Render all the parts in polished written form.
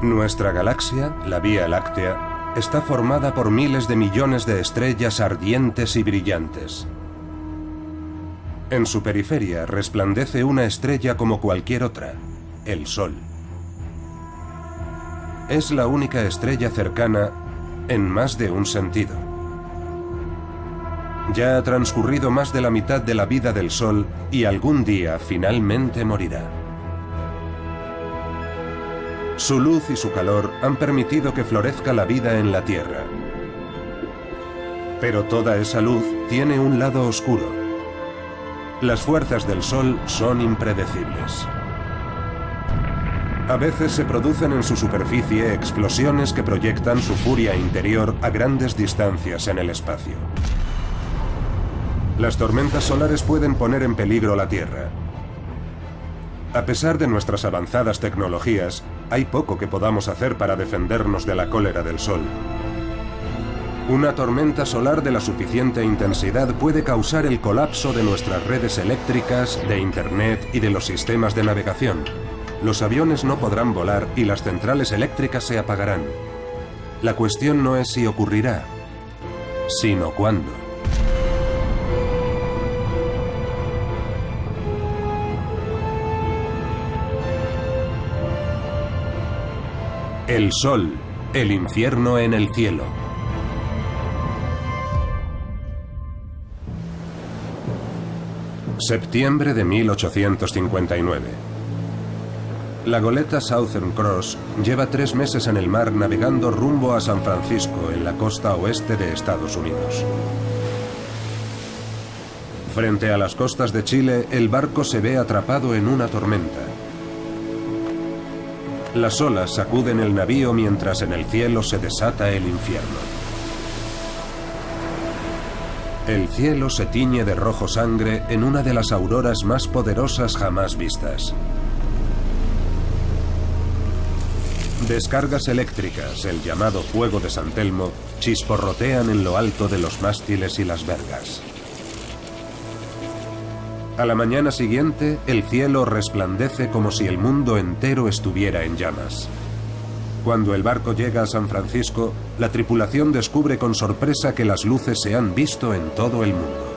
Nuestra galaxia, la Vía Láctea, está formada por miles de millones de estrellas ardientes y brillantes. En su periferia resplandece una estrella como cualquier otra, el Sol. Es la única estrella cercana en más de un sentido. Ya ha transcurrido más de la mitad de la vida del Sol y algún día finalmente morirá. Su luz y su calor han permitido que florezca la vida en la Tierra. Pero toda esa luz tiene un lado oscuro. Las fuerzas del Sol son impredecibles. A veces se producen en su superficie explosiones que proyectan su furia interior a grandes distancias en el espacio. Las tormentas solares pueden poner en peligro la Tierra. A pesar de nuestras avanzadas tecnologías, hay poco que podamos hacer para defendernos de la cólera del Sol. Una tormenta solar de la suficiente intensidad puede causar el colapso de nuestras redes eléctricas, de Internet y de los sistemas de navegación. Los aviones no podrán volar y las centrales eléctricas se apagarán. La cuestión no es si ocurrirá, sino cuándo. El Sol, el infierno en el cielo. Septiembre de 1859. La goleta Southern Cross lleva 3 meses en el mar navegando rumbo a San Francisco, en la costa oeste de Estados Unidos. Frente a las costas de Chile, el barco se ve atrapado en una tormenta. Las olas sacuden el navío mientras en el cielo se desata el infierno. El cielo se tiñe de rojo sangre en una de las auroras más poderosas jamás vistas. Descargas eléctricas, el llamado fuego de San Telmo, chisporrotean en lo alto de los mástiles y las vergas. A la mañana siguiente, el cielo resplandece como si el mundo entero estuviera en llamas. Cuando el barco llega a San Francisco, la tripulación descubre con sorpresa que las luces se han visto en todo el mundo.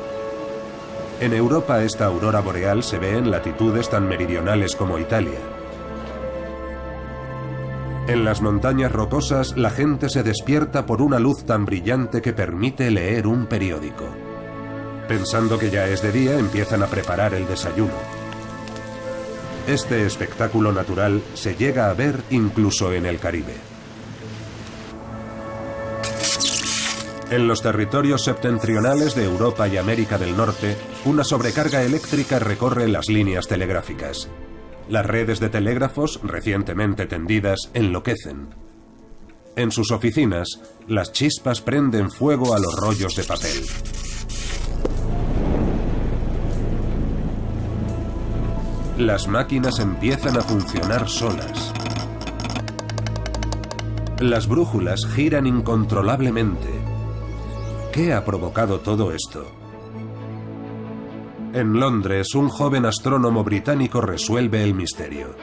En Europa, esta aurora boreal se ve en latitudes tan meridionales como Italia. En las montañas rocosas, la gente se despierta por una luz tan brillante que permite leer un periódico. Pensando que ya es de día, empiezan a preparar el desayuno. Este espectáculo natural se llega a ver incluso en el Caribe. En los territorios septentrionales de Europa y América del Norte, una sobrecarga eléctrica recorre las líneas telegráficas. Las redes de telégrafos, recientemente tendidas, enloquecen. En sus oficinas, las chispas prenden fuego a los rollos de papel. Las máquinas empiezan a funcionar solas. Las brújulas giran incontrolablemente. ¿Qué ha provocado todo esto? En Londres, un joven astrónomo británico resuelve el misterio.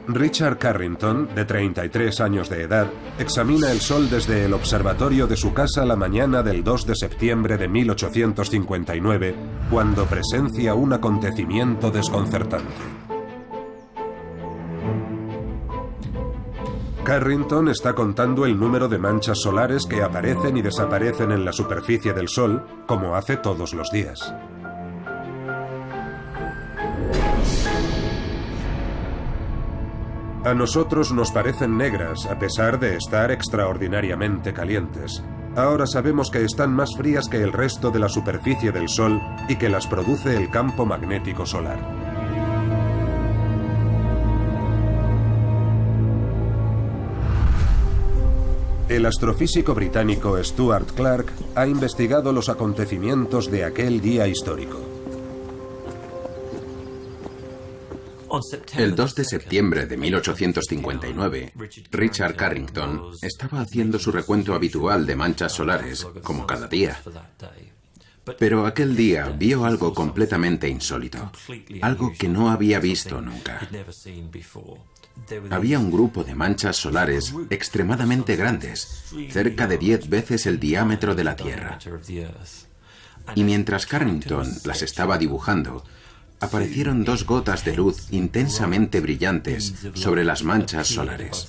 Richard Carrington, de 33 años de edad, examina el Sol desde el observatorio de su casa la mañana del 2 de septiembre de 1859, cuando presencia un acontecimiento desconcertante. Carrington está contando el número de manchas solares que aparecen y desaparecen en la superficie del Sol, como hace todos los días. A nosotros nos parecen negras, a pesar de estar extraordinariamente calientes. Ahora sabemos que están más frías que el resto de la superficie del Sol y que las produce el campo magnético solar. El astrofísico británico Stuart Clark ha investigado los acontecimientos de aquel día histórico. El 2 de septiembre de 1859, Richard Carrington estaba haciendo su recuento habitual de manchas solares, como cada día. Pero aquel día vio algo completamente insólito, algo que no había visto nunca. Había un grupo de manchas solares extremadamente grandes, cerca de 10 veces el diámetro de la Tierra. Y mientras Carrington las estaba dibujando, aparecieron dos gotas de luz intensamente brillantes sobre las manchas solares.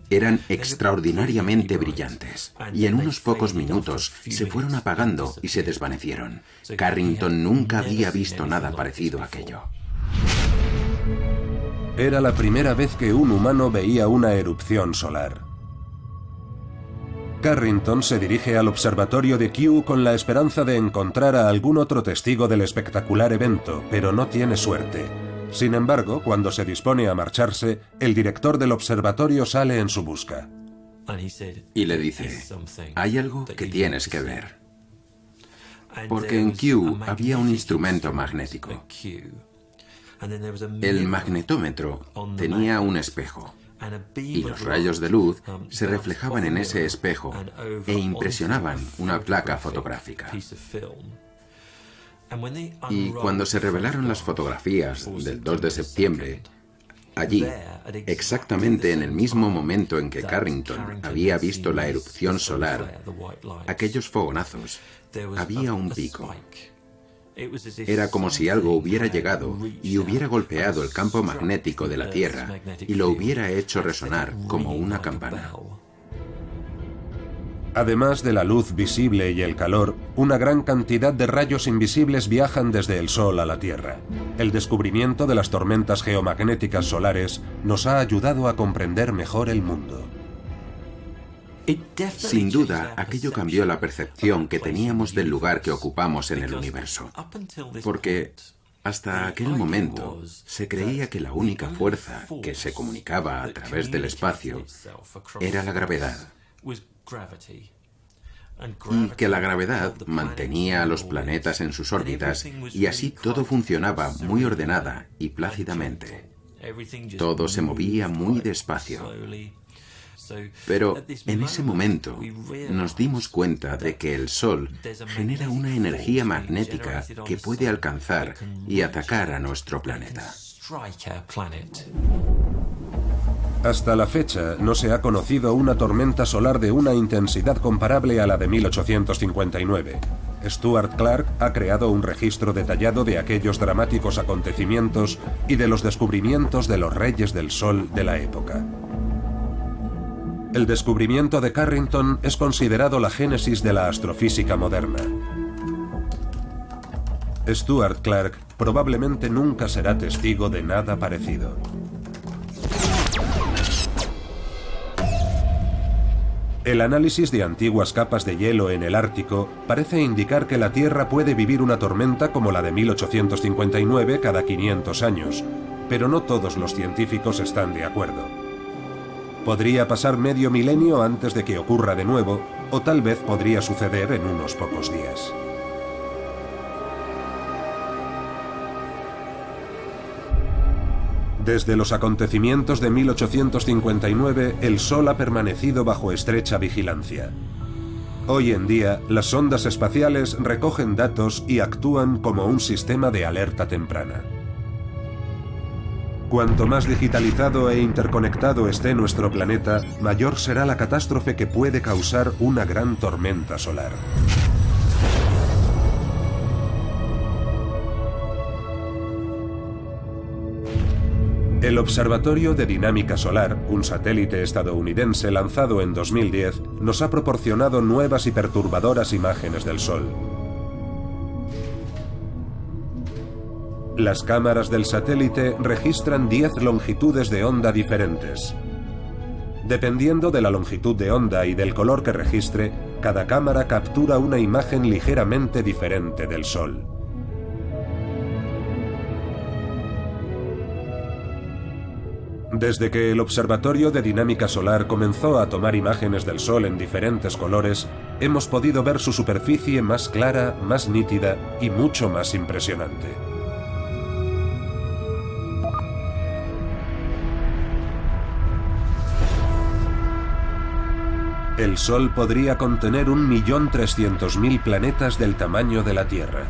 Eran extraordinariamente brillantes, y en unos pocos minutos se fueron apagando y se desvanecieron. Carrington nunca había visto nada parecido a aquello. Era la primera vez que un humano veía una erupción solar. Carrington se dirige al observatorio de Kew con la esperanza de encontrar a algún otro testigo del espectacular evento, pero no tiene suerte. Sin embargo, cuando se dispone a marcharse, el director del observatorio sale en su busca. Y le dice, hay algo que tienes que ver. Porque en Kew había un instrumento magnético. El magnetómetro tenía un espejo, y los rayos de luz se reflejaban en ese espejo e impresionaban una placa fotográfica. Y cuando se revelaron las fotografías del 2 de septiembre, allí, exactamente en el mismo momento en que Carrington había visto la erupción solar, aquellos fogonazos, había un pico. Era como si algo hubiera llegado y hubiera golpeado el campo magnético de la Tierra y lo hubiera hecho resonar como una campana. Además de la luz visible y el calor, una gran cantidad de rayos invisibles viajan desde el Sol a la Tierra. El descubrimiento de las tormentas geomagnéticas solares nos ha ayudado a comprender mejor el mundo. Sin duda, aquello cambió la percepción que teníamos del lugar que ocupamos en el universo. Porque hasta aquel momento se creía que la única fuerza que se comunicaba a través del espacio era la gravedad. Y que la gravedad mantenía a los planetas en sus órbitas y así todo funcionaba muy ordenada y plácidamente. Todo se movía muy despacio. Pero en ese momento nos dimos cuenta de que el Sol genera una energía magnética que puede alcanzar y atacar a nuestro planeta. Hasta la fecha no se ha conocido una tormenta solar de una intensidad comparable a la de 1859. Stuart Clark ha creado un registro detallado de aquellos dramáticos acontecimientos y de los descubrimientos de los reyes del Sol de la época. El descubrimiento de Carrington es considerado la génesis de la astrofísica moderna. Stuart Clark probablemente nunca será testigo de nada parecido. El análisis de antiguas capas de hielo en el Ártico parece indicar que la Tierra puede vivir una tormenta como la de 1859 cada 500 años, pero no todos los científicos están de acuerdo. Podría pasar medio milenio antes de que ocurra de nuevo, o tal vez podría suceder en unos pocos días. Desde los acontecimientos de 1859, el Sol ha permanecido bajo estrecha vigilancia. Hoy en día, las sondas espaciales recogen datos y actúan como un sistema de alerta temprana. Cuanto más digitalizado e interconectado esté nuestro planeta, mayor será la catástrofe que puede causar una gran tormenta solar. El Observatorio de Dinámica Solar, un satélite estadounidense lanzado en 2010, nos ha proporcionado nuevas y perturbadoras imágenes del Sol. Las cámaras del satélite registran 10 longitudes de onda diferentes. Dependiendo de la longitud de onda y del color que registre, cada cámara captura una imagen ligeramente diferente del Sol. Desde que el Observatorio de Dinámica Solar comenzó a tomar imágenes del Sol en diferentes colores, hemos podido ver su superficie más clara, más nítida y mucho más impresionante. El Sol podría contener 1.300.000 planetas del tamaño de la Tierra.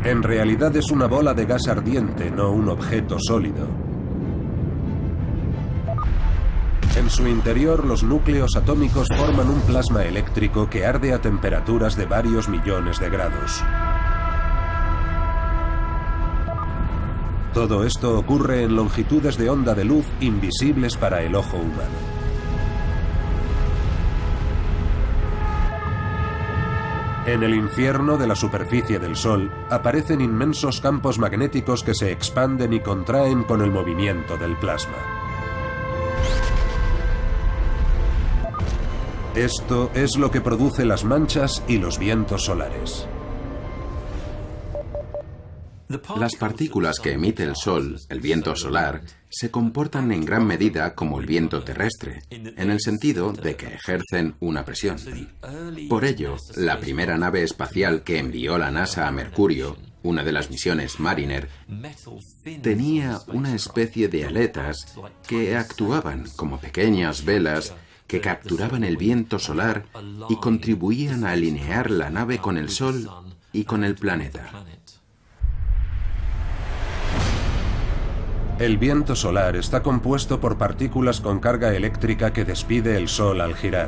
En realidad es una bola de gas ardiente, no un objeto sólido. En su interior, los núcleos atómicos forman un plasma eléctrico que arde a temperaturas de varios millones de grados. Todo esto ocurre en longitudes de onda de luz invisibles para el ojo humano. En el infierno de la superficie del Sol aparecen inmensos campos magnéticos que se expanden y contraen con el movimiento del plasma. Esto es lo que produce las manchas y los vientos solares. Las partículas que emite el Sol, el viento solar, se comportan en gran medida como el viento terrestre, en el sentido de que ejercen una presión. Por ello, la primera nave espacial que envió la NASA a Mercurio, una de las misiones Mariner, tenía una especie de aletas que actuaban como pequeñas velas que capturaban el viento solar y contribuían a alinear la nave con el Sol y con el planeta. El viento solar está compuesto por partículas con carga eléctrica que despide el Sol al girar.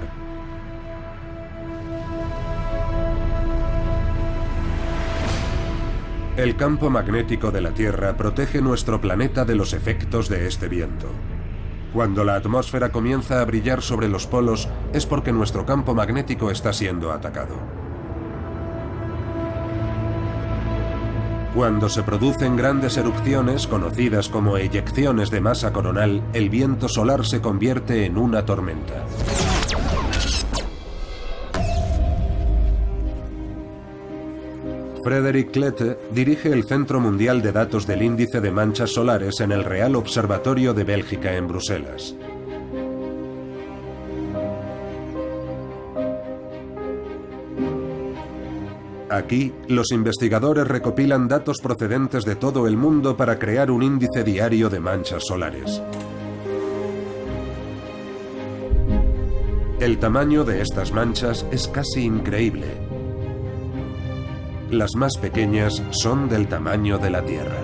El campo magnético de la Tierra protege nuestro planeta de los efectos de este viento. Cuando la atmósfera comienza a brillar sobre los polos, es porque nuestro campo magnético está siendo atacado. Cuando se producen grandes erupciones, conocidas como eyecciones de masa coronal, el viento solar se convierte en una tormenta. Frederick Klette dirige el Centro Mundial de Datos del Índice de Manchas Solares en el Real Observatorio de Bélgica en Bruselas. Aquí, los investigadores recopilan datos procedentes de todo el mundo para crear un índice diario de manchas solares. El tamaño de estas manchas es casi increíble. Las más pequeñas son del tamaño de la Tierra.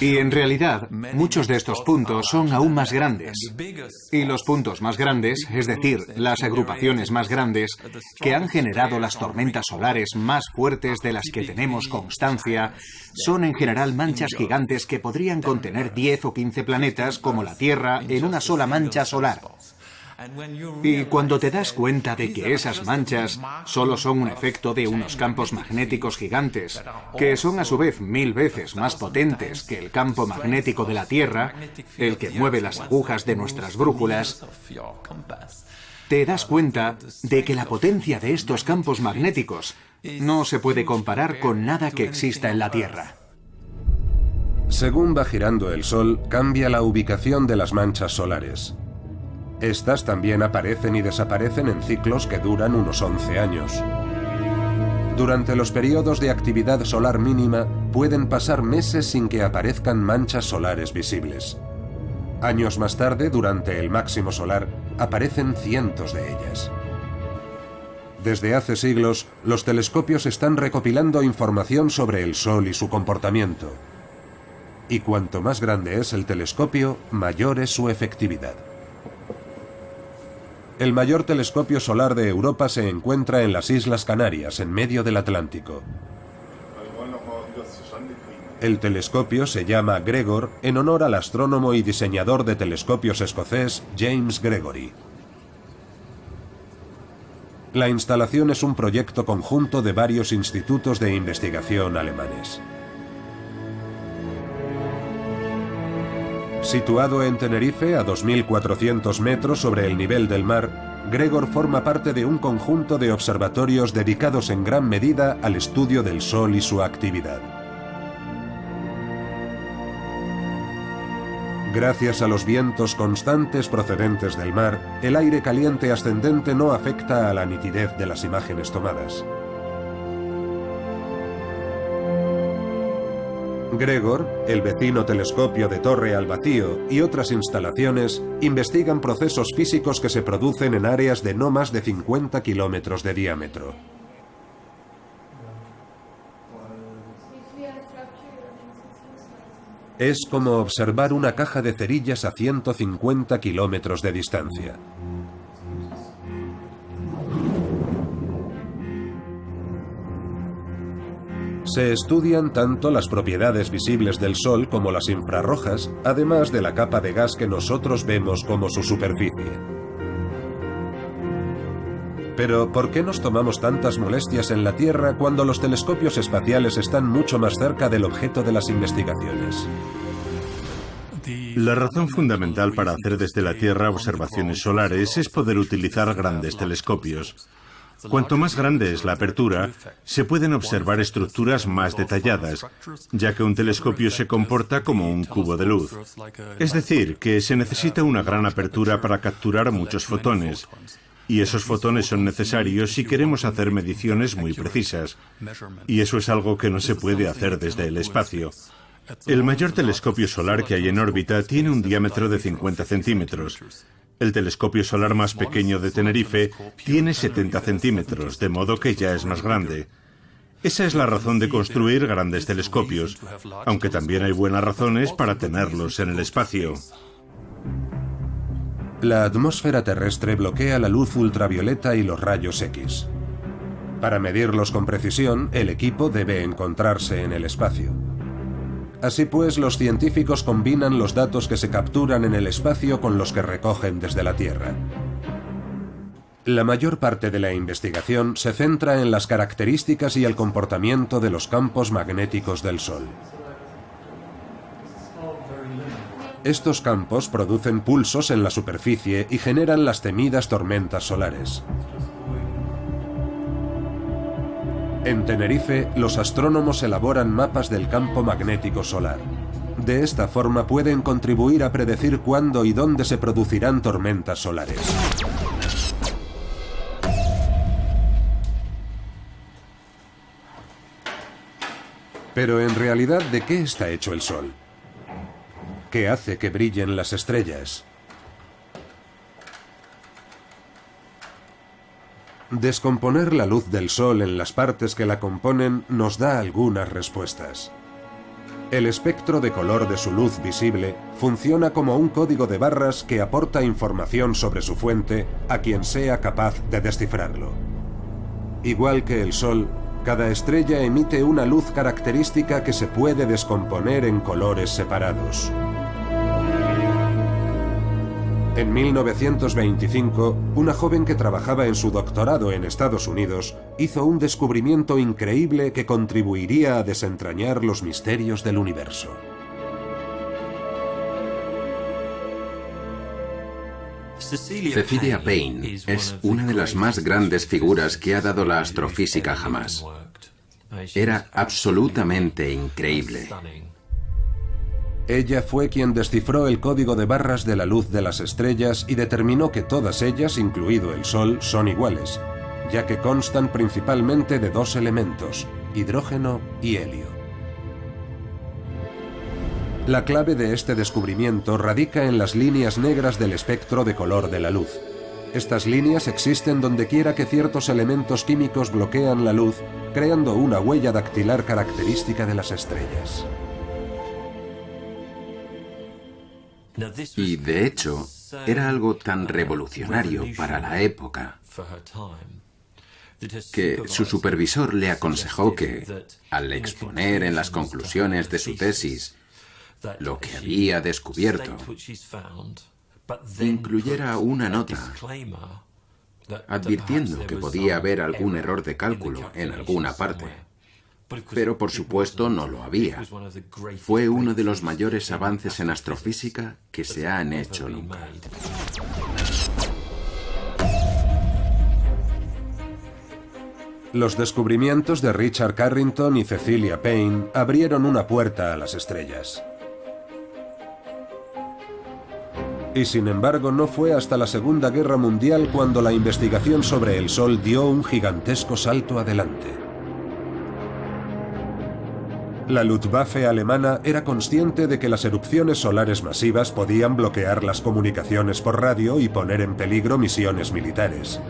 Y en realidad, muchos de estos puntos son aún más grandes. Y los puntos más grandes, es decir, las agrupaciones más grandes, que han generado las tormentas solares más fuertes de las que tenemos constancia, son en general manchas gigantes que podrían contener 10 o 15 planetas como la Tierra en una sola mancha solar. Y cuando te das cuenta de que esas manchas solo son un efecto de unos campos magnéticos gigantes, que son a su vez 1000 veces más potentes que el campo magnético de la Tierra, el que mueve las agujas de nuestras brújulas, te das cuenta de que la potencia de estos campos magnéticos no se puede comparar con nada que exista en la Tierra. Según va girando el Sol, cambia la ubicación de las manchas solares. Estas también aparecen y desaparecen en ciclos que duran unos 11 años. Durante los periodos de actividad solar mínima, pueden pasar meses sin que aparezcan manchas solares visibles. Años más tarde, durante el máximo solar, aparecen cientos de ellas. Desde hace siglos, los telescopios están recopilando información sobre el Sol y su comportamiento. Y cuanto más grande es el telescopio, mayor es su efectividad. El mayor telescopio solar de Europa se encuentra en las Islas Canarias, en medio del Atlántico. El telescopio se llama Gregor en honor al astrónomo y diseñador de telescopios escocés James Gregory. La instalación es un proyecto conjunto de varios institutos de investigación alemanes. Situado en Tenerife, a 2.400 metros sobre el nivel del mar, Gregor forma parte de un conjunto de observatorios dedicados en gran medida al estudio del Sol y su actividad. Gracias a los vientos constantes procedentes del mar, el aire caliente ascendente no afecta a la nitidez de las imágenes tomadas. Gregor, el vecino telescopio de Torre al Vacío y otras instalaciones investigan procesos físicos que se producen en áreas de no más de 50 kilómetros de diámetro. Es como observar una caja de cerillas a 150 kilómetros de distancia. Se estudian tanto las propiedades visibles del Sol como las infrarrojas, además de la capa de gas que nosotros vemos como su superficie. Pero, ¿por qué nos tomamos tantas molestias en la Tierra cuando los telescopios espaciales están mucho más cerca del objeto de las investigaciones? La razón fundamental para hacer desde la Tierra observaciones solares es poder utilizar grandes telescopios. Cuanto más grande es la apertura, se pueden observar estructuras más detalladas, ya que un telescopio se comporta como un cubo de luz. Es decir, que se necesita una gran apertura para capturar muchos fotones, y esos fotones son necesarios si queremos hacer mediciones muy precisas, y eso es algo que no se puede hacer desde el espacio. El mayor telescopio solar que hay en órbita tiene un diámetro de 50 centímetros. El telescopio solar más pequeño de Tenerife tiene 70 centímetros, de modo que ya es más grande. Esa es la razón de construir grandes telescopios, aunque también hay buenas razones para tenerlos en el espacio. La atmósfera terrestre bloquea la luz ultravioleta y los rayos X. Para medirlos con precisión, el equipo debe encontrarse en el espacio. Así pues, los científicos combinan los datos que se capturan en el espacio con los que recogen desde la Tierra. La mayor parte de la investigación se centra en las características y el comportamiento de los campos magnéticos del Sol. Estos campos producen pulsos en la superficie y generan las temidas tormentas solares. En Tenerife, los astrónomos elaboran mapas del campo magnético solar. De esta forma pueden contribuir a predecir cuándo y dónde se producirán tormentas solares. Pero en realidad, ¿de qué está hecho el Sol? ¿Qué hace que brillen las estrellas? Descomponer la luz del Sol en las partes que la componen nos da algunas respuestas. El espectro de color de su luz visible funciona como un código de barras que aporta información sobre su fuente a quien sea capaz de descifrarlo. Igual que el Sol, cada estrella emite una luz característica que se puede descomponer en colores separados. En 1925, una joven que trabajaba en su doctorado en Estados Unidos hizo un descubrimiento increíble que contribuiría a desentrañar los misterios del universo. Cecilia Payne es una de las más grandes figuras que ha dado la astrofísica jamás. Era absolutamente increíble. Ella fue quien descifró el código de barras de la luz de las estrellas y determinó que todas ellas, incluido el Sol, son iguales, ya que constan principalmente de dos elementos, hidrógeno y helio. La clave de este descubrimiento radica en las líneas negras del espectro de color de la luz. Estas líneas existen donde quiera que ciertos elementos químicos bloquean la luz, creando una huella dactilar característica de las estrellas. Y de hecho, era algo tan revolucionario para la época que su supervisor le aconsejó que, al exponer en las conclusiones de su tesis lo que había descubierto, incluyera una nota advirtiendo que podía haber algún error de cálculo en alguna parte. Pero por supuesto no lo había. Fue uno de los mayores avances en astrofísica que se han hecho nunca. Los descubrimientos de Richard Carrington y Cecilia Payne abrieron una puerta a las estrellas. Y sin embargo, no fue hasta la Segunda Guerra Mundial cuando la investigación sobre el Sol dio un gigantesco salto adelante. La Luftwaffe alemana era consciente de que las erupciones solares masivas podían bloquear las comunicaciones por radio y poner en peligro misiones militares.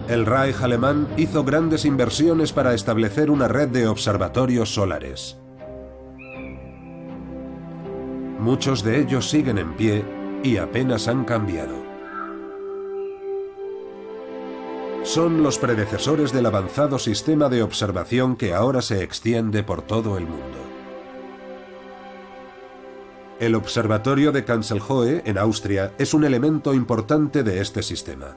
El Reich alemán hizo grandes inversiones para establecer una red de observatorios solares. Muchos de ellos siguen en pie y apenas han cambiado. Son los predecesores del avanzado sistema de observación que ahora se extiende por todo el mundo. El observatorio de Kanzelhoe, en Austria, es un elemento importante de este sistema.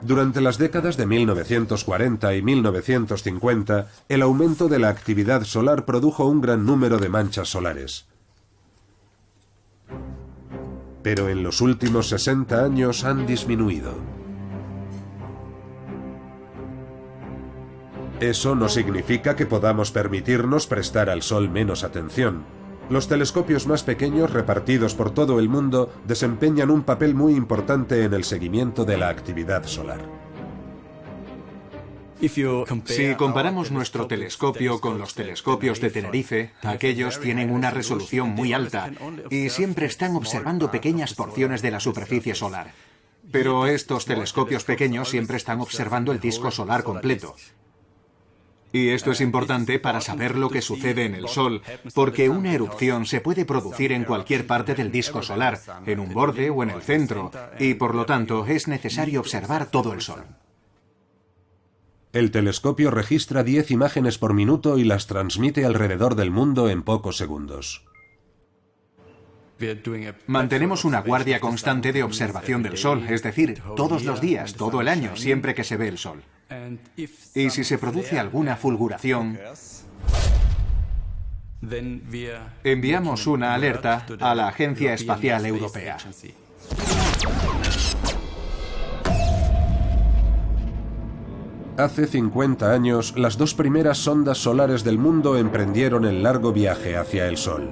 Durante las décadas de 1940 y 1950, el aumento de la actividad solar produjo un gran número de manchas solares. Pero en los últimos 60 años han disminuido. Eso no significa que podamos permitirnos prestar al Sol menos atención. Los telescopios más pequeños repartidos por todo el mundo desempeñan un papel muy importante en el seguimiento de la actividad solar. Si comparamos nuestro telescopio con los telescopios de Tenerife, aquellos tienen una resolución muy alta y siempre están observando pequeñas porciones de la superficie solar. Pero estos telescopios pequeños siempre están observando el disco solar completo. Y esto es importante para saber lo que sucede en el Sol, porque una erupción se puede producir en cualquier parte del disco solar, en un borde o en el centro, y por lo tanto es necesario observar todo el Sol. El telescopio registra 10 imágenes por minuto y las transmite alrededor del mundo en pocos segundos. Mantenemos una guardia constante de observación del Sol, es decir, todos los días, todo el año, siempre que se ve el Sol. Y si se produce alguna fulguración, enviamos una alerta a la Agencia Espacial Europea. Hace 50 años, las dos primeras sondas solares del mundo emprendieron el largo viaje hacia el Sol.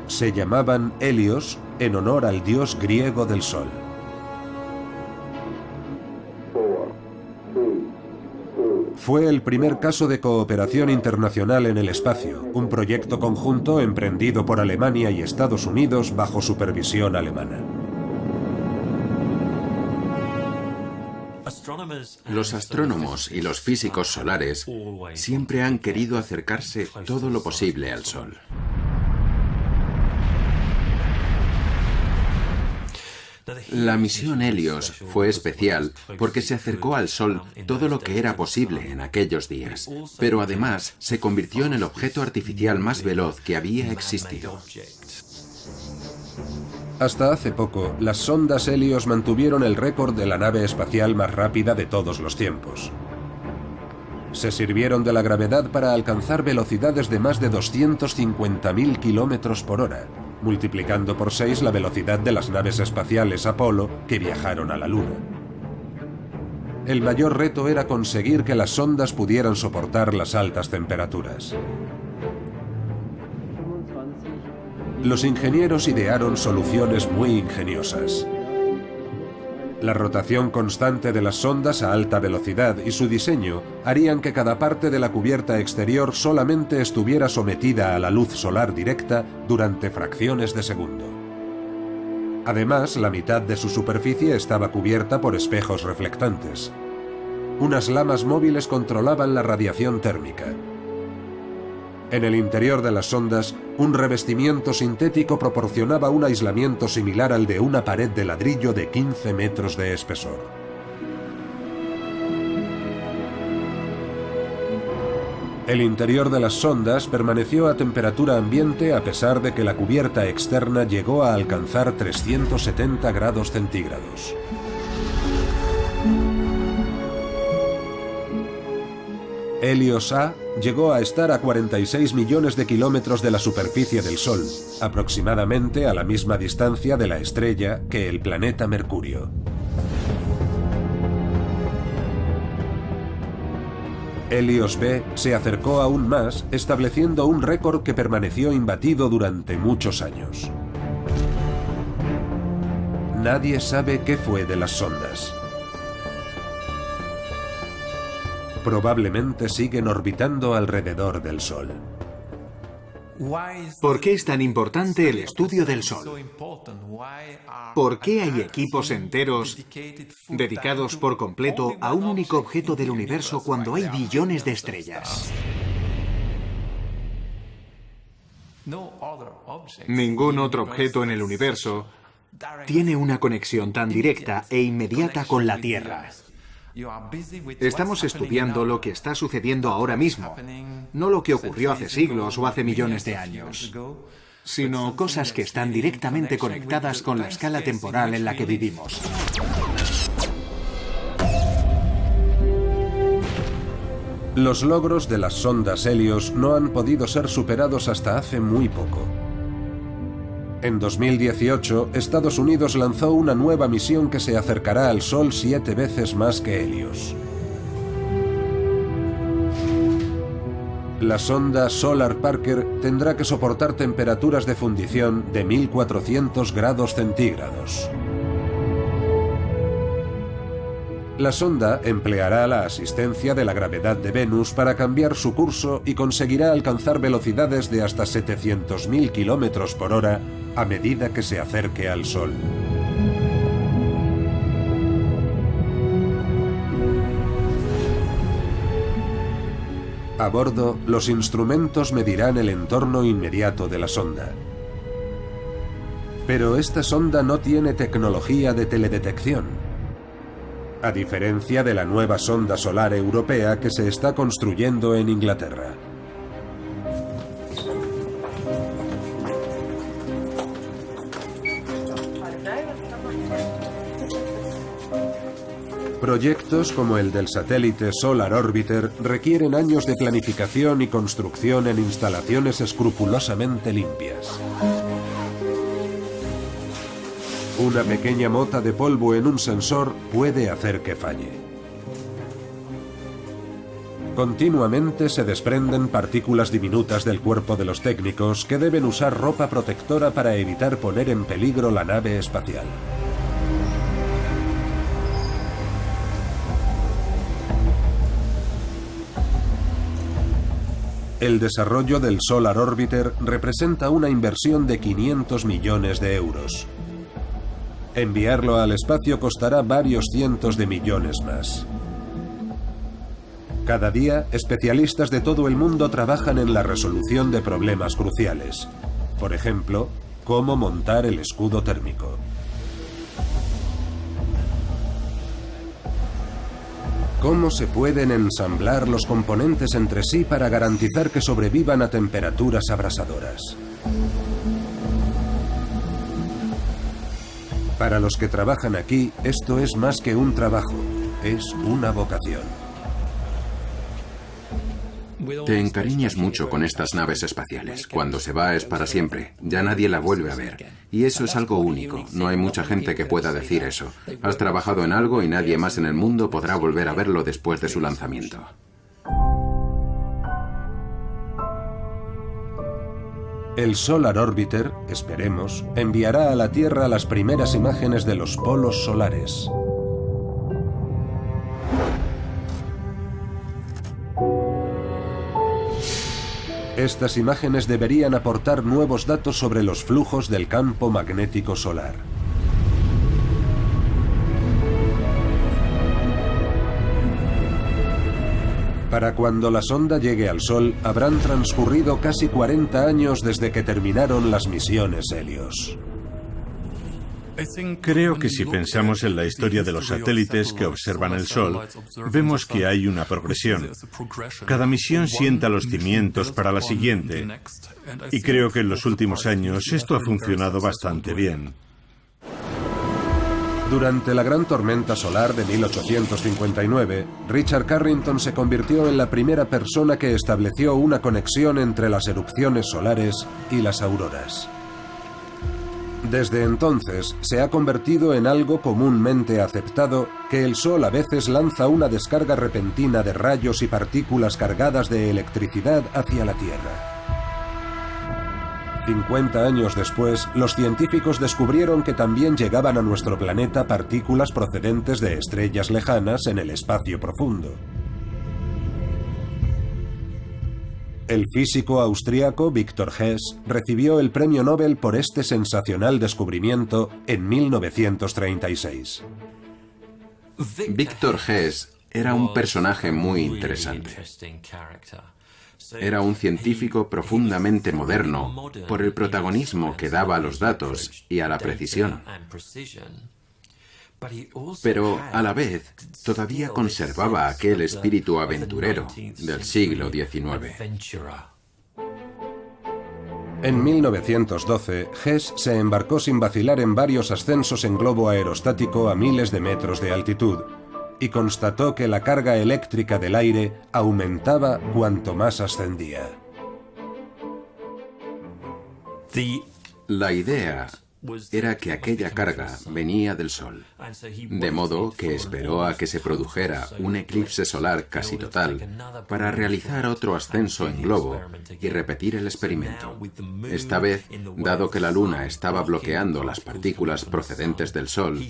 Se llamaban Helios en honor al dios griego del Sol. Fue el primer caso de cooperación internacional en el espacio, un proyecto conjunto emprendido por Alemania y Estados Unidos bajo supervisión alemana. Los astrónomos y los físicos solares siempre han querido acercarse todo lo posible al Sol. La misión Helios fue especial porque se acercó al Sol todo lo que era posible en aquellos días, pero además se convirtió en el objeto artificial más veloz que había existido. Hasta hace poco, las sondas Helios mantuvieron el récord de la nave espacial más rápida de todos los tiempos. Se sirvieron de la gravedad para alcanzar velocidades de más de 250.000 kilómetros por hora, multiplicando por 6 la velocidad de las naves espaciales Apolo que viajaron a la Luna. El mayor reto era conseguir que las sondas pudieran soportar las altas temperaturas. Los ingenieros idearon soluciones muy ingeniosas. La rotación constante de las sondas a alta velocidad y su diseño harían que cada parte de la cubierta exterior solamente estuviera sometida a la luz solar directa durante fracciones de segundo. Además, la mitad de su superficie estaba cubierta por espejos reflectantes. Unas lamas móviles controlaban la radiación térmica. En el interior de las sondas, un revestimiento sintético proporcionaba un aislamiento similar al de una pared de ladrillo de 15 metros de espesor. El interior de las sondas permaneció a temperatura ambiente a pesar de que la cubierta externa llegó a alcanzar 370 grados centígrados. Helios A llegó a estar a 46 millones de kilómetros de la superficie del Sol, aproximadamente a la misma distancia de la estrella que el planeta Mercurio. Helios B se acercó aún más, estableciendo un récord que permaneció imbatido durante muchos años. Nadie sabe qué fue de las sondas. Probablemente siguen orbitando alrededor del Sol. ¿Por qué es tan importante el estudio del Sol? ¿Por qué hay equipos enteros dedicados por completo a un único objeto del universo cuando hay billones de estrellas? Ningún otro objeto en el universo tiene una conexión tan directa e inmediata con la Tierra. Estamos estudiando lo que está sucediendo ahora mismo, no lo que ocurrió hace siglos o hace millones de años, sino cosas que están directamente conectadas con la escala temporal en la que vivimos. Los logros de las sondas Helios no han podido ser superados hasta hace muy poco. En 2018, Estados Unidos lanzó una nueva misión que se acercará al Sol 7 veces más que Helios. La sonda Solar Parker tendrá que soportar temperaturas de fundición de 1400 grados centígrados. La sonda empleará la asistencia de la gravedad de Venus para cambiar su curso y conseguirá alcanzar velocidades de hasta 700.000 kilómetros por hora a medida que se acerque al Sol. A bordo, los instrumentos medirán el entorno inmediato de la sonda. Pero esta sonda no tiene tecnología de teledetección, a diferencia de la nueva sonda solar europea que se está construyendo en Inglaterra. Proyectos como el del satélite Solar Orbiter requieren años de planificación y construcción en instalaciones escrupulosamente limpias. Una pequeña mota de polvo en un sensor puede hacer que falle. Continuamente se desprenden partículas diminutas del cuerpo de los técnicos que deben usar ropa protectora para evitar poner en peligro la nave espacial. El desarrollo del Solar Orbiter representa una inversión de 500 millones de euros. Enviarlo al espacio costará varios cientos de millones más. Cada día, especialistas de todo el mundo trabajan en la resolución de problemas cruciales. Por ejemplo, cómo montar el escudo térmico. ¿Cómo se pueden ensamblar los componentes entre sí para garantizar que sobrevivan a temperaturas abrasadoras? Para los que trabajan aquí, esto es más que un trabajo, es una vocación. Te encariñas mucho con estas naves espaciales. Cuando se va es para siempre. Ya nadie la vuelve a ver. Y eso es algo único. No hay mucha gente que pueda decir eso. Has trabajado en algo y nadie más en el mundo podrá volver a verlo después de su lanzamiento. El Solar Orbiter, esperemos, enviará a la Tierra las primeras imágenes de los polos solares. Estas imágenes deberían aportar nuevos datos sobre los flujos del campo magnético solar. Para cuando la sonda llegue al Sol, habrán transcurrido casi 40 años desde que terminaron las misiones Helios. Creo que si pensamos en la historia de los satélites que observan el Sol, vemos que hay una progresión. Cada misión sienta los cimientos para la siguiente, y creo que en los últimos años esto ha funcionado bastante bien. Durante la gran tormenta solar de 1859, Richard Carrington se convirtió en la primera persona que estableció una conexión entre las erupciones solares y las auroras. Desde entonces, se ha convertido en algo comúnmente aceptado que el Sol a veces lanza una descarga repentina de rayos y partículas cargadas de electricidad hacia la Tierra. 50 años después, los científicos descubrieron que también llegaban a nuestro planeta partículas procedentes de estrellas lejanas en el espacio profundo. El físico austriaco Victor Hess recibió el premio Nobel por este sensacional descubrimiento en 1936. Victor Hess era un personaje muy interesante. Era un científico profundamente moderno por el protagonismo que daba a los datos y a la precisión. Pero a la vez todavía conservaba aquel espíritu aventurero del siglo XIX. En 1912, Hess se embarcó sin vacilar en varios ascensos en globo aerostático a miles de metros de altitud y constató que la carga eléctrica del aire aumentaba cuanto más ascendía. La idea era que aquella carga venía del Sol, de modo que esperó a que se produjera un eclipse solar casi total para realizar otro ascenso en globo y repetir el experimento. Esta vez, dado que la Luna estaba bloqueando las partículas procedentes del Sol,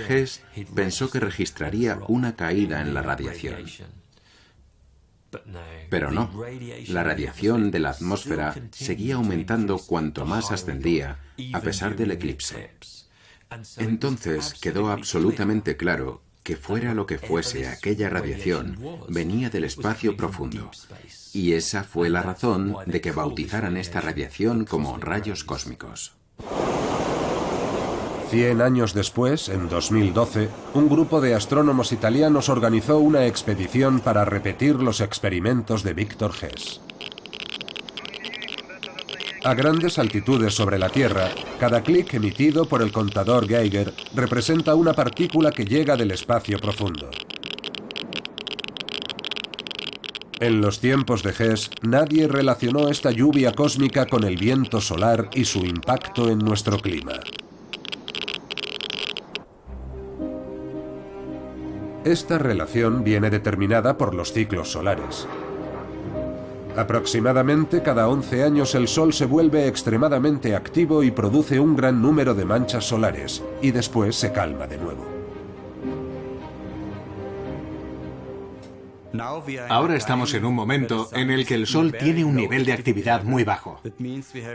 Hess pensó que registraría una caída en la radiación. Pero no, la radiación de la atmósfera seguía aumentando cuanto más ascendía, a pesar del eclipse. Entonces quedó absolutamente claro que fuera lo que fuese aquella radiación, venía del espacio profundo. Y esa fue la razón de que bautizaran esta radiación como rayos cósmicos. 100 años después, en 2012, un grupo de astrónomos italianos organizó una expedición para repetir los experimentos de Victor Hess. A grandes altitudes sobre la Tierra, cada clic emitido por el contador Geiger representa una partícula que llega del espacio profundo. En los tiempos de Hess, nadie relacionó esta lluvia cósmica con el viento solar y su impacto en nuestro clima. Esta relación viene determinada por los ciclos solares. Aproximadamente cada 11 años el Sol se vuelve extremadamente activo y produce un gran número de manchas solares, y después se calma de nuevo. Ahora estamos en un momento en el que el Sol tiene un nivel de actividad muy bajo.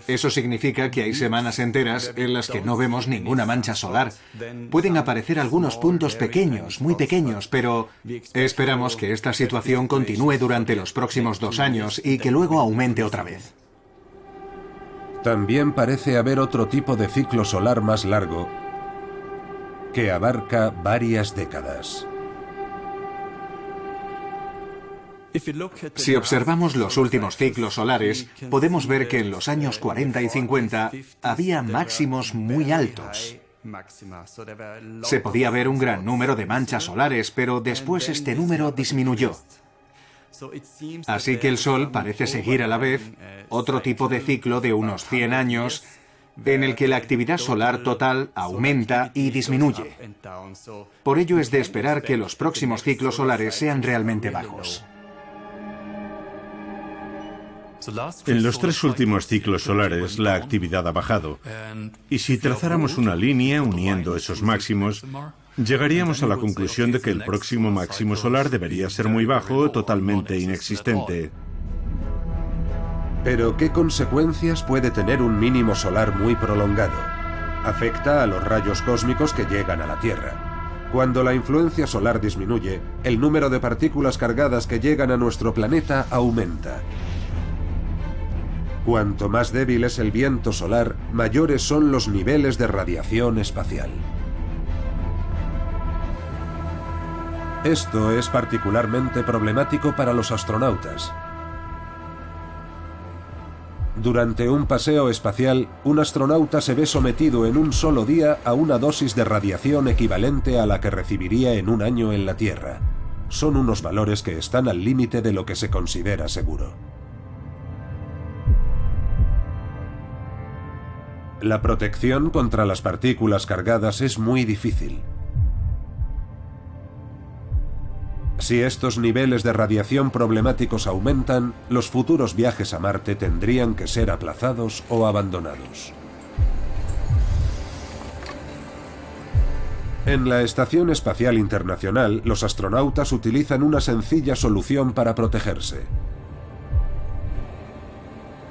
Eso significa que hay semanas enteras en las que no vemos ninguna mancha solar. Pueden aparecer algunos puntos pequeños, muy pequeños, pero esperamos que esta situación continúe durante los próximos 2 años y que luego aumente otra vez. También parece haber otro tipo de ciclo solar más largo que abarca varias décadas. Si observamos los últimos ciclos solares, podemos ver que en los años 40 y 50 había máximos muy altos. Se podía ver un gran número de manchas solares, pero después este número disminuyó. Así que el Sol parece seguir a la vez otro tipo de ciclo de unos 100 años en el que la actividad solar total aumenta y disminuye. Por ello es de esperar que los próximos ciclos solares sean realmente bajos. En los 3 últimos ciclos solares la actividad ha bajado, y si trazáramos una línea uniendo esos máximos, llegaríamos a la conclusión de que el próximo máximo solar debería ser muy bajo o totalmente inexistente. Pero ¿qué consecuencias puede tener un mínimo solar muy prolongado? Afecta a los rayos cósmicos que llegan a la Tierra. Cuando la influencia solar disminuye, el número de partículas cargadas que llegan a nuestro planeta aumenta. Cuanto más débil es el viento solar, mayores son los niveles de radiación espacial. Esto es particularmente problemático para los astronautas. Durante un paseo espacial, un astronauta se ve sometido en un solo día a una dosis de radiación equivalente a la que recibiría en un año en la Tierra. Son unos valores que están al límite de lo que se considera seguro. La protección contra las partículas cargadas es muy difícil. Si estos niveles de radiación problemáticos aumentan, los futuros viajes a Marte tendrían que ser aplazados o abandonados. En la Estación Espacial Internacional, los astronautas utilizan una sencilla solución para protegerse.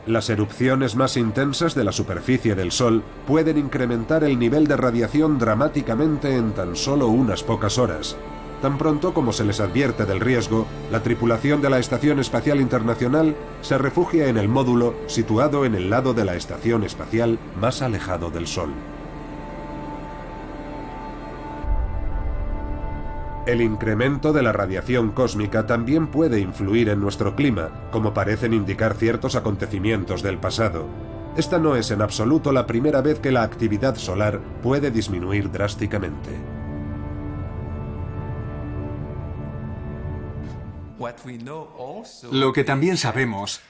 Las erupciones más intensas de la superficie del Sol pueden incrementar el nivel de radiación dramáticamente en tan solo unas pocas horas. Tan pronto como se les advierte del riesgo, la tripulación de la Estación Espacial Internacional se refugia en el módulo situado en el lado de la estación espacial más alejado del Sol. El incremento de la radiación cósmica también puede influir en nuestro clima, como parecen indicar ciertos acontecimientos del pasado. Esta no es en absoluto la primera vez que la actividad solar puede disminuir drásticamente. Lo que también sabemos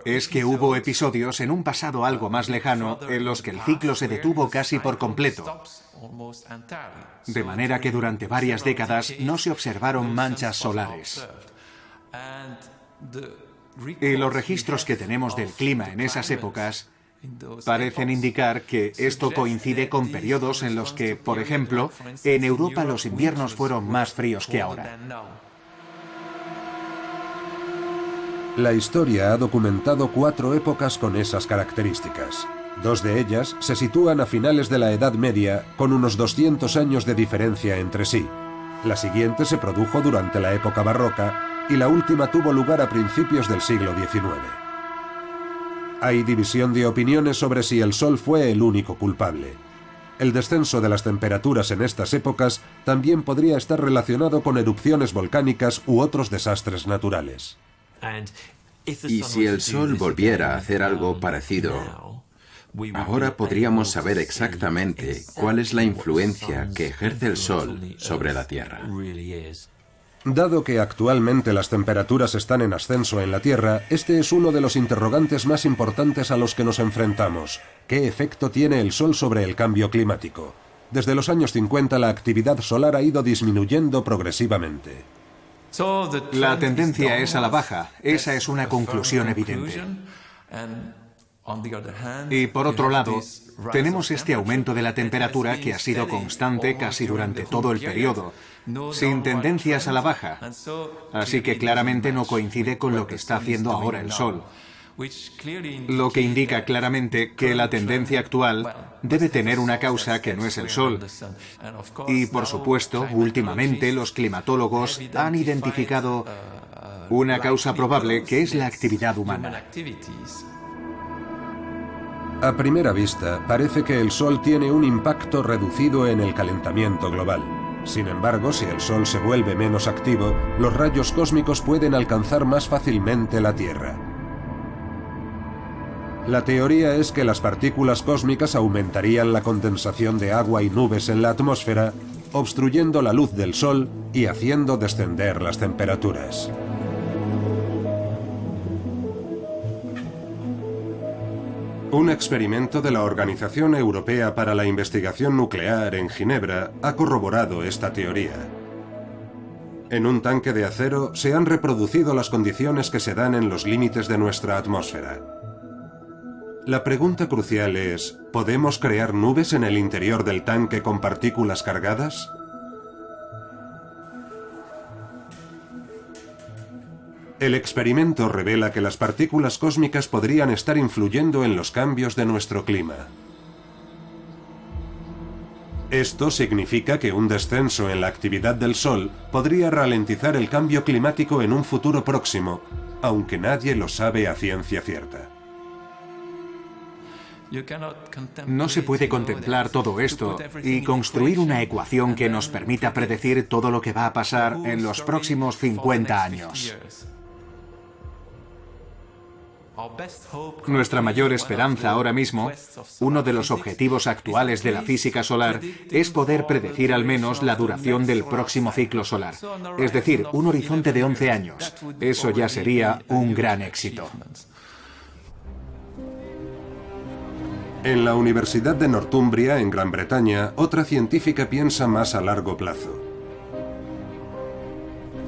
es que hubo episodios en un pasado algo más lejano en los que el ciclo se detuvo casi por completo, de manera que durante varias décadas no se observaron manchas solares. Y los registros que tenemos del clima en esas épocas parecen indicar que esto coincide con periodos en los que, por ejemplo, en Europa los inviernos fueron más fríos que ahora. La historia ha documentado 4 épocas con esas características. 2 de ellas se sitúan a finales de la Edad Media, con unos 200 años de diferencia entre sí. La siguiente se produjo durante la época barroca y la última tuvo lugar a principios del siglo XIX. Hay división de opiniones sobre si el Sol fue el único culpable. El descenso de las temperaturas en estas épocas también podría estar relacionado con erupciones volcánicas u otros desastres naturales. Y si el Sol volviera a hacer algo parecido, ahora podríamos saber exactamente cuál es la influencia que ejerce el Sol sobre la Tierra. Dado que actualmente las temperaturas están en ascenso en la Tierra, este es uno de los interrogantes más importantes a los que nos enfrentamos. ¿Qué efecto tiene el Sol sobre el cambio climático? Desde los años 50 la actividad solar ha ido disminuyendo progresivamente. La tendencia es a la baja, esa es una conclusión evidente. Y por otro lado, tenemos este aumento de la temperatura que ha sido constante casi durante todo el periodo, sin tendencias a la baja, así que claramente no coincide con lo que está haciendo ahora el Sol, lo que indica claramente que la tendencia actual debe tener una causa que no es el Sol. Y por supuesto, últimamente los climatólogos han identificado una causa probable que es la actividad humana. A primera vista, parece que el Sol tiene un impacto reducido en el calentamiento global. Sin embargo, si el Sol se vuelve menos activo, los rayos cósmicos pueden alcanzar más fácilmente la Tierra. La teoría es que las partículas cósmicas aumentarían la condensación de agua y nubes en la atmósfera, obstruyendo la luz del Sol y haciendo descender las temperaturas. Un experimento de la Organización Europea para la Investigación Nuclear en Ginebra ha corroborado esta teoría. En un tanque de acero se han reproducido las condiciones que se dan en los límites de nuestra atmósfera. La pregunta crucial es, ¿podemos crear nubes en el interior del tanque con partículas cargadas? El experimento revela que las partículas cósmicas podrían estar influyendo en los cambios de nuestro clima. Esto significa que un descenso en la actividad del Sol podría ralentizar el cambio climático en un futuro próximo, aunque nadie lo sabe a ciencia cierta. No se puede contemplar todo esto y construir una ecuación que nos permita predecir todo lo que va a pasar en los próximos 50 años. Nuestra mayor esperanza ahora mismo, uno de los objetivos actuales de la física solar, es poder predecir al menos la duración del próximo ciclo solar, es decir, un horizonte de 11 años. Eso ya sería un gran éxito. En la Universidad de Northumbria, en Gran Bretaña, otra científica piensa más a largo plazo.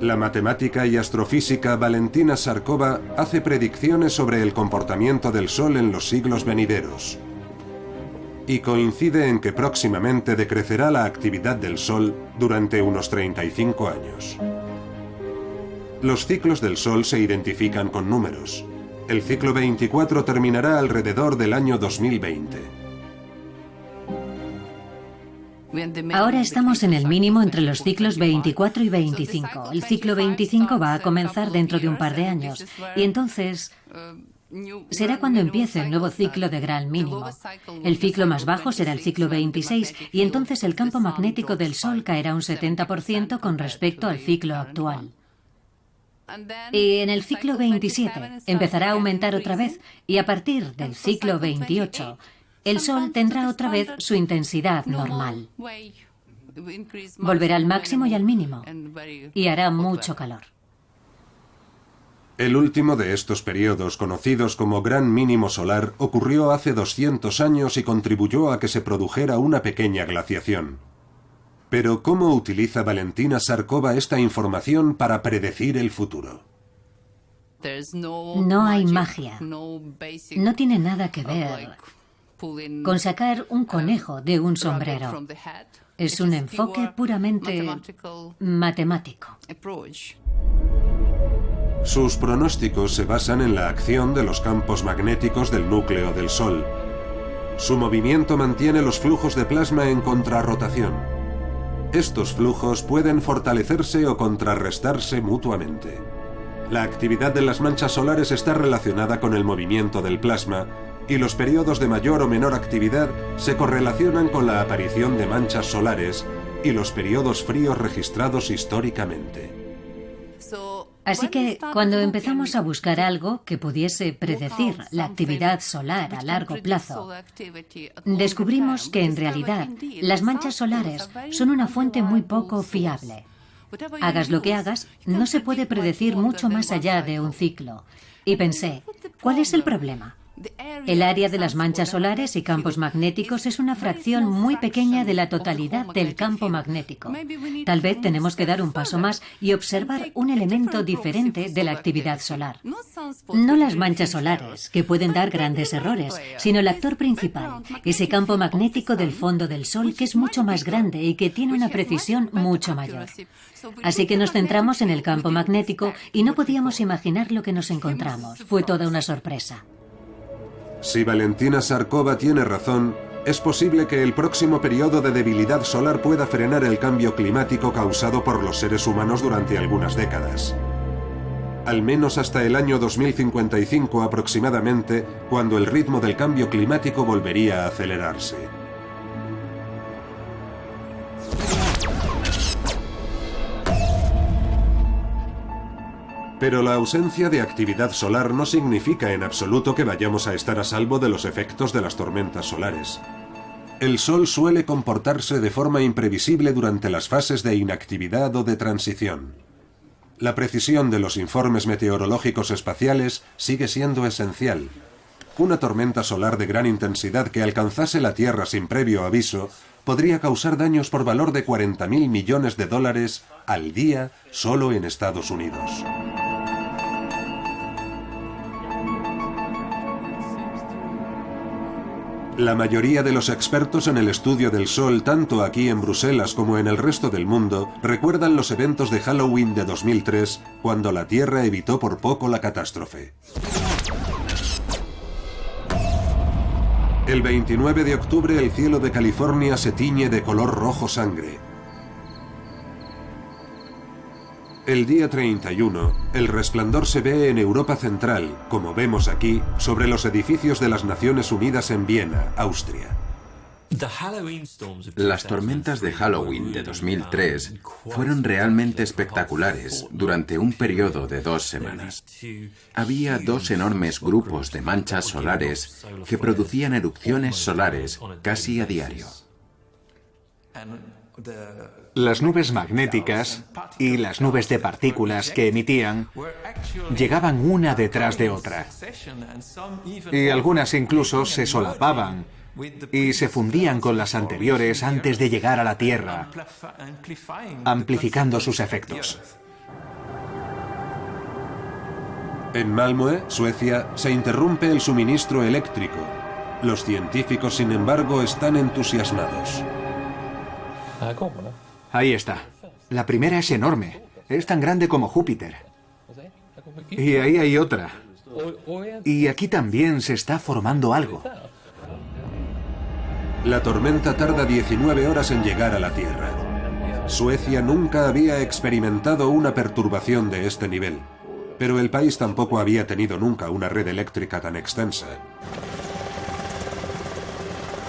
La matemática y astrofísica Valentina Sarkova hace predicciones sobre el comportamiento del Sol en los siglos venideros. Y coincide en que próximamente decrecerá la actividad del Sol durante unos 35 años. Los ciclos del Sol se identifican con números. El ciclo 24 terminará alrededor del año 2020. Ahora estamos en el mínimo entre los ciclos 24 y 25. El ciclo 25 va a comenzar dentro de un par de años y entonces será cuando empiece el nuevo ciclo de gran mínimo. El ciclo más bajo será el ciclo 26 y entonces el campo magnético del Sol caerá un 70% con respecto al ciclo actual. Y en el ciclo 27 empezará a aumentar otra vez y a partir del ciclo 28 el Sol tendrá otra vez su intensidad normal. Volverá al máximo y al mínimo y hará mucho calor. El último de estos periodos, conocidos como Gran Mínimo Solar, ocurrió hace 200 años y contribuyó a que se produjera una pequeña glaciación. Pero ¿cómo utiliza Valentina Sarkova esta información para predecir el futuro? No hay magia. No tiene nada que ver con sacar un conejo de un sombrero. Es un enfoque puramente matemático. Sus pronósticos se basan en la acción de los campos magnéticos del núcleo del Sol. Su movimiento mantiene los flujos de plasma en contrarrotación. Estos flujos pueden fortalecerse o contrarrestarse mutuamente. La actividad de las manchas solares está relacionada con el movimiento del plasma y los periodos de mayor o menor actividad se correlacionan con la aparición de manchas solares y los periodos fríos registrados históricamente. Así que cuando empezamos a buscar algo que pudiese predecir la actividad solar a largo plazo, descubrimos que en realidad las manchas solares son una fuente muy poco fiable. Hagas lo que hagas, no se puede predecir mucho más allá de un ciclo. Y pensé, ¿cuál es el problema? El área de las manchas solares y campos magnéticos es una fracción muy pequeña de la totalidad del campo magnético. Tal vez tenemos que dar un paso más y observar un elemento diferente de la actividad solar. No las manchas solares, que pueden dar grandes errores, sino el actor principal, ese campo magnético del fondo del Sol que es mucho más grande y que tiene una precisión mucho mayor. Así que nos centramos en el campo magnético y no podíamos imaginar lo que nos encontramos. Fue toda una sorpresa. Si Valentina Sarkova tiene razón, es posible que el próximo periodo de debilidad solar pueda frenar el cambio climático causado por los seres humanos durante algunas décadas. Al menos hasta el año 2055 aproximadamente, cuando el ritmo del cambio climático volvería a acelerarse. Pero la ausencia de actividad solar no significa en absoluto que vayamos a estar a salvo de los efectos de las tormentas solares. El Sol suele comportarse de forma imprevisible durante las fases de inactividad o de transición. La precisión de los informes meteorológicos espaciales sigue siendo esencial. Una tormenta solar de gran intensidad que alcanzase la Tierra sin previo aviso podría causar daños por valor de $40.000 millones al día solo en Estados Unidos. La mayoría de los expertos en el estudio del Sol, tanto aquí en Bruselas como en el resto del mundo, recuerdan los eventos de Halloween de 2003, cuando la Tierra evitó por poco la catástrofe. El 29 de octubre el cielo de California se tiñe de color rojo sangre. El día 31, el resplandor se ve en Europa Central, como vemos aquí, sobre los edificios de las Naciones Unidas en Viena, Austria. Las tormentas de Halloween de 2003 fueron realmente espectaculares durante un periodo de 2 semanas. Había 2 enormes grupos de manchas solares que producían erupciones solares casi a diario. Las nubes magnéticas y las nubes de partículas que emitían llegaban una detrás de otra. Y algunas incluso se solapaban y se fundían con las anteriores antes de llegar a la Tierra, amplificando sus efectos. En Malmö, Suecia, se interrumpe el suministro eléctrico. Los científicos, sin embargo, están entusiasmados. Ahí está. La primera es enorme. Es tan grande como Júpiter. Y ahí hay otra. Y aquí también se está formando algo. La tormenta tarda 19 horas en llegar a la Tierra. Suecia nunca había experimentado una perturbación de este nivel, pero el país tampoco había tenido nunca una red eléctrica tan extensa.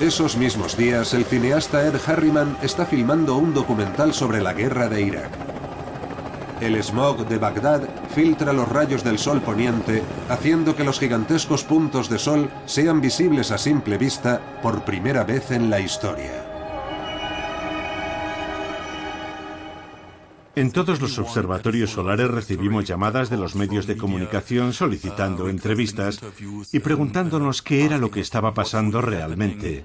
Esos mismos días, el cineasta Ed Harriman está filmando un documental sobre la guerra de Irak. El smog de Bagdad filtra los rayos del sol poniente, haciendo que los gigantescos puntos de sol sean visibles a simple vista por primera vez en la historia. En todos los observatorios solares recibimos llamadas de los medios de comunicación solicitando entrevistas y preguntándonos qué era lo que estaba pasando realmente.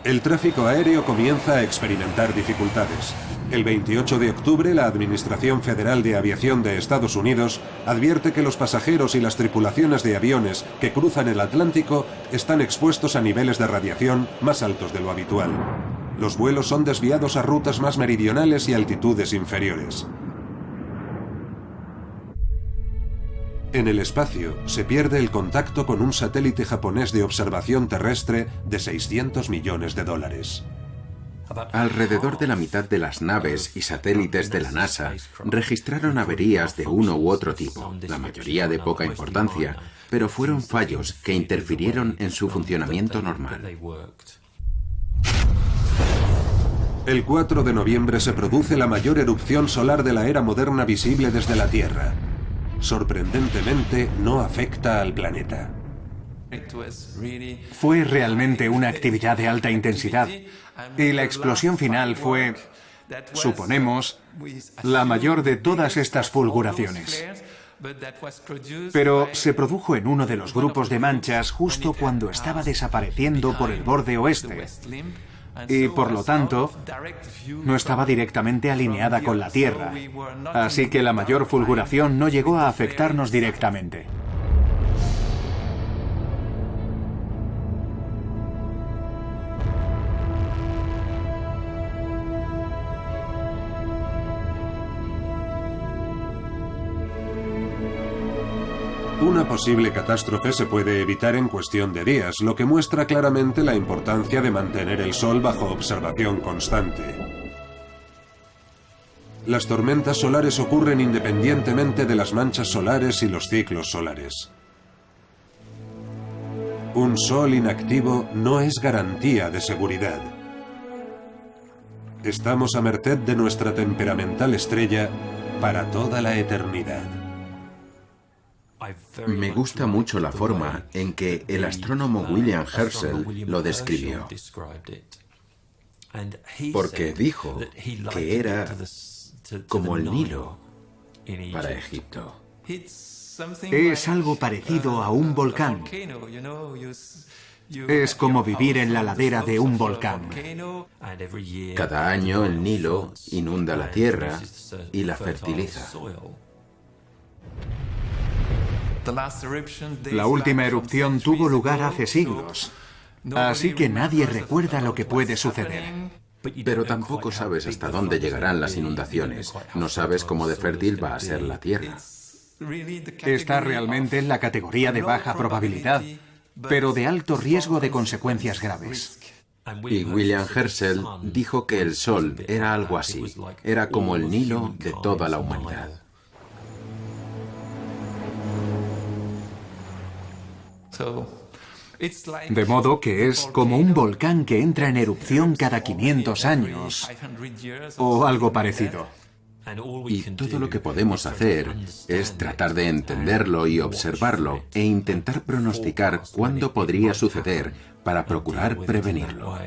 El tráfico aéreo comienza a experimentar dificultades. El 28 de octubre, la Administración Federal de Aviación de Estados Unidos advierte que los pasajeros y las tripulaciones de aviones que cruzan el Atlántico están expuestos a niveles de radiación más altos de lo habitual. Los vuelos son desviados a rutas más meridionales y altitudes inferiores. En el espacio, se pierde el contacto con un satélite japonés de observación terrestre de $600 millones. Alrededor de la mitad de las naves y satélites de la NASA registraron averías de uno u otro tipo, la mayoría de poca importancia, pero fueron fallos que interfirieron en su funcionamiento normal. El 4 de noviembre se produce la mayor erupción solar de la era moderna visible desde la Tierra. Sorprendentemente, no afecta al planeta. Fue realmente una actividad de alta intensidad. Y la explosión final fue, suponemos, la mayor de todas estas fulguraciones. Pero se produjo en uno de los grupos de manchas justo cuando estaba desapareciendo por el borde oeste. Y por lo tanto, no estaba directamente alineada con la Tierra. Así que la mayor fulguración no llegó a afectarnos directamente. Una posible catástrofe se puede evitar en cuestión de días, lo que muestra claramente la importancia de mantener el Sol bajo observación constante. Las tormentas solares ocurren independientemente de las manchas solares y los ciclos solares. Un Sol inactivo no es garantía de seguridad. Estamos a merced de nuestra temperamental estrella para toda la eternidad. Me gusta mucho la forma en que el astrónomo William Herschel lo describió, porque dijo que era como el Nilo para Egipto. Es algo parecido a un volcán. Es como vivir en la ladera de un volcán. Cada año el Nilo inunda la tierra y la fertiliza. La última erupción tuvo lugar hace siglos, así que nadie recuerda lo que puede suceder. Pero tampoco sabes hasta dónde llegarán las inundaciones. No sabes cómo de fértil va a ser la tierra. Está realmente en la categoría de baja probabilidad, pero de alto riesgo de consecuencias graves. Y William Herschel dijo que el Sol era algo así. Era como el Nilo de toda la humanidad. De modo que es como un volcán que entra en erupción cada 500 años, o algo parecido. Y todo lo que podemos hacer es tratar de entenderlo y observarlo e intentar pronosticar cuándo podría suceder para procurar prevenirlo.